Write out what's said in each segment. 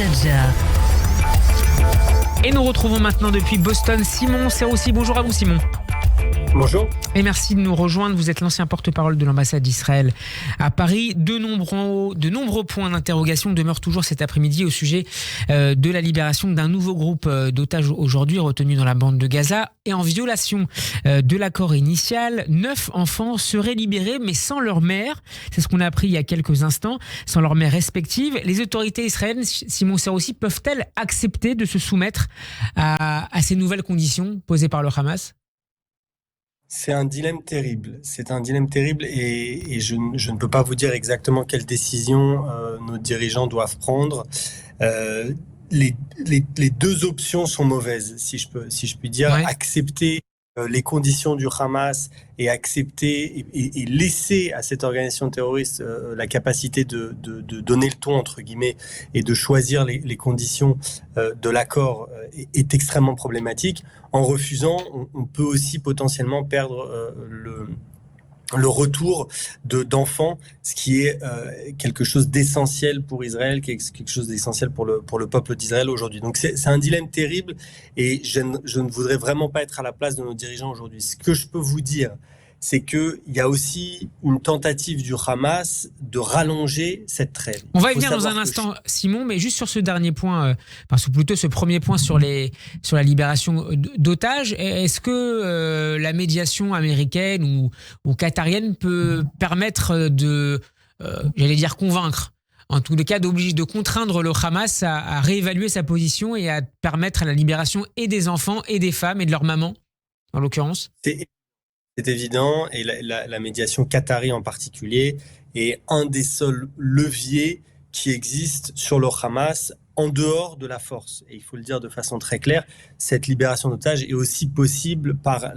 Manager. Et nous retrouvons maintenant depuis Boston Simon Serroussi. Bonjour à vous Simon. Bonjour. Et merci de nous rejoindre. Vous êtes l'ancien porte-parole de l'ambassade d'Israël à Paris. De nombreux points d'interrogation demeurent toujours cet après-midi au sujet de la libération d'un nouveau groupe d'otages aujourd'hui retenu dans la bande de Gaza. Et en violation de l'accord initial, 9 enfants seraient libérés mais sans leur mère. C'est ce qu'on a appris il y a quelques instants, sans leur mère respective. Les autorités israéliennes, Simon Serroussi, peuvent-elles accepter de se soumettre à ces nouvelles conditions posées par le Hamas ? C'est un dilemme terrible. Et je ne peux pas vous dire exactement quelle décision nos dirigeants doivent prendre. Les deux options sont mauvaises, si je puis dire. Ouais. Accepter les conditions du Hamas et accepter et laisser à cette organisation terroriste la capacité de donner le ton, entre guillemets, et de choisir les conditions de l'accord est extrêmement problématique. En refusant, on peut aussi potentiellement perdre le retour d'enfants, ce qui est quelque chose d'essentiel pour Israël, qui est quelque chose d'essentiel pour le peuple d'Israël aujourd'hui. Donc c'est un dilemme terrible et je ne voudrais vraiment pas être à la place de nos dirigeants aujourd'hui. Ce que je peux vous dire, c'est qu'il y a aussi une tentative du Hamas de rallonger cette trêve. On va y venir dans un instant, Simon, mais juste sur ce dernier point, ou plutôt ce premier point sur la libération d'otages, est-ce que la médiation américaine ou qatarienne peut permettre convaincre, en tous les cas, de contraindre le Hamas à réévaluer sa position et à permettre à la libération et des enfants et des femmes et de leurs mamans, en l'occurrence ? C'est évident, et la médiation qatari en particulier est un des seuls leviers qui existent sur le Hamas en dehors de la force. Et il faut le dire de façon très claire, cette libération d'otages est aussi possible par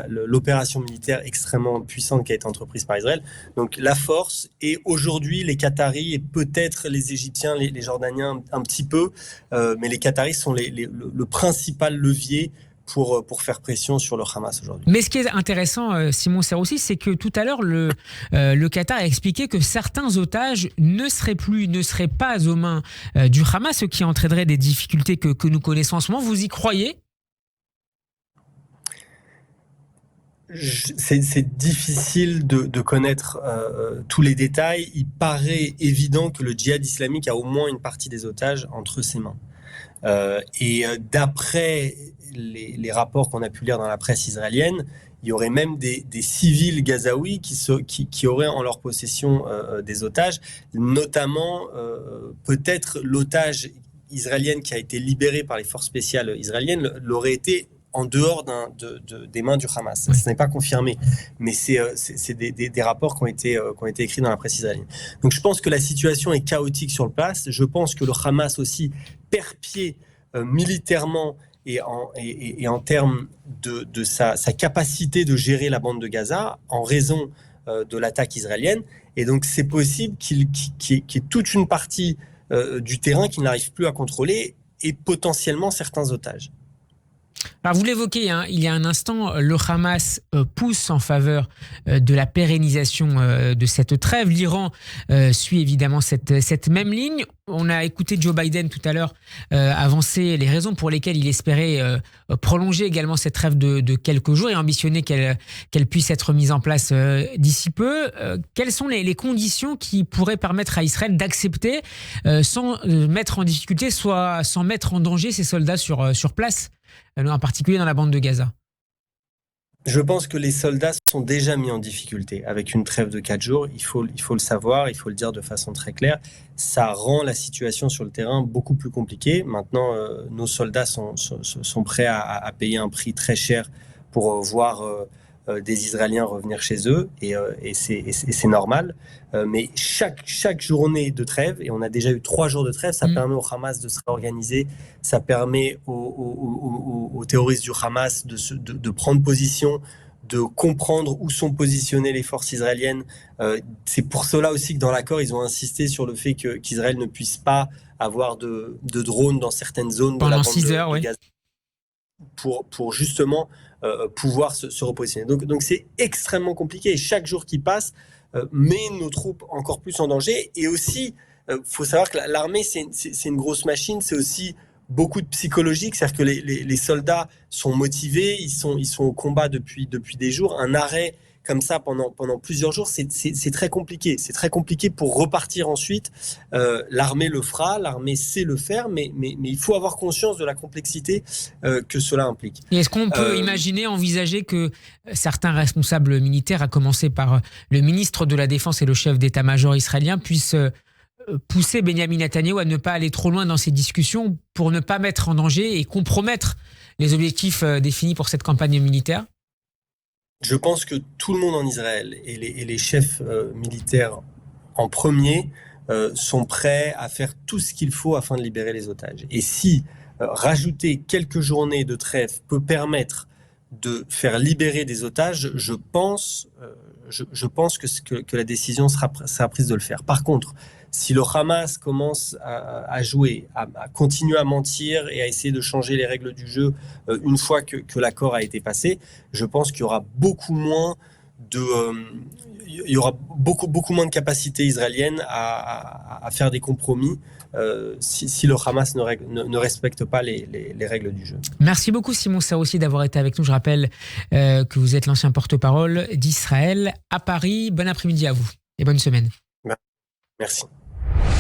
l'opération militaire extrêmement puissante qui a été entreprise par Israël. Donc la force, et aujourd'hui les Qataris et peut-être les Égyptiens, les Jordaniens un petit peu, mais les Qataris sont le principal levier pour faire pression sur le Hamas aujourd'hui. Mais ce qui est intéressant, Simon Serroussi, c'est que tout à l'heure, le Qatar a expliqué que certains otages ne seraient pas aux mains du Hamas, ce qui entraînerait des difficultés que nous connaissons en ce moment. Vous y croyez ? C'est difficile de connaître tous les détails. Il paraît évident que le djihad islamique a au moins une partie des otages entre ses mains. D'après les rapports qu'on a pu lire dans la presse israélienne, il y aurait même des civils gazaouis qui auraient en leur possession des otages, notamment peut-être l'otage israélienne qui a été libéré par les forces spéciales israéliennes l'aurait été en dehors des mains du Hamas. Ce n'est pas confirmé, mais c'est des rapports qui ont été écrits dans la presse israélienne. Donc je pense que la situation est chaotique sur place. Je pense que le Hamas aussi perd pied militairement et en termes de sa capacité de gérer la bande de Gaza en raison de l'attaque israélienne. Et donc c'est possible qu'il y ait toute une partie du terrain qu'il n'arrive plus à contrôler et potentiellement certains otages. Alors vous l'évoquez, il y a un instant, le Hamas pousse en faveur de la pérennisation de cette trêve. L'Iran suit évidemment cette même ligne. On a écouté Joe Biden tout à l'heure avancer les raisons pour lesquelles il espérait prolonger également cette trêve de quelques jours et ambitionner qu'elle puisse être mise en place d'ici peu. Quelles sont les conditions qui pourraient permettre à Israël d'accepter sans mettre en difficulté, soit sans mettre en danger ses soldats sur place, en particulier dans la bande de Gaza? Je pense que les soldats sont déjà mis en difficulté avec une trêve de 4 jours. Il faut le savoir, il faut le dire de façon très claire. Ça rend la situation sur le terrain beaucoup plus compliquée. Maintenant, nos soldats sont prêts à payer un prix très cher pour voir des Israéliens revenir chez eux et c'est normal. Mais chaque journée de trêve, et on a déjà eu 3 jours de trêve, ça permet au Hamas de se réorganiser, ça permet aux terroristes du Hamas de prendre position, de comprendre où sont positionnées les forces israéliennes. C'est pour cela aussi que dans l'accord, ils ont insisté sur le fait qu'Israël ne puisse pas avoir de drones dans certaines zones pendant de la bande 6 heures, de Gaza pour justement pouvoir se repositionner. Donc c'est extrêmement compliqué et chaque jour qui passe met nos troupes encore plus en danger et aussi faut savoir que l'armée, c'est une grosse machine, c'est aussi beaucoup de psychologique, c'est-à-dire que les soldats sont motivés, ils sont au combat depuis des jours. Un arrêt comme ça pendant plusieurs jours, c'est très compliqué. C'est très compliqué pour repartir ensuite. L'armée le fera, l'armée sait le faire, mais il faut avoir conscience de la complexité que cela implique. Et est-ce qu'on peut envisager que certains responsables militaires, à commencer par le ministre de la Défense et le chef d'état-major israélien, puissent pousser Benyamin Netanyahou à ne pas aller trop loin dans ces discussions pour ne pas mettre en danger et compromettre les objectifs définis pour cette campagne militaire? Je pense que tout le monde en Israël et les chefs militaires en premier sont prêts à faire tout ce qu'il faut afin de libérer les otages. Et si rajouter quelques journées de trêve peut permettre de faire libérer des otages, je pense que la décision sera prise de le faire. Par contre, si le Hamas commence à jouer, à continuer à mentir et à essayer de changer les règles du jeu une fois que l'accord a été passé, je pense qu'il y aura beaucoup moins de capacité israélienne à faire des compromis si le Hamas ne respecte pas les règles du jeu. Merci beaucoup Simon Serroussi d'avoir été avec nous. Je rappelle que vous êtes l'ancien porte-parole d'Israël à Paris. Bon après-midi à vous et bonne semaine. Merci.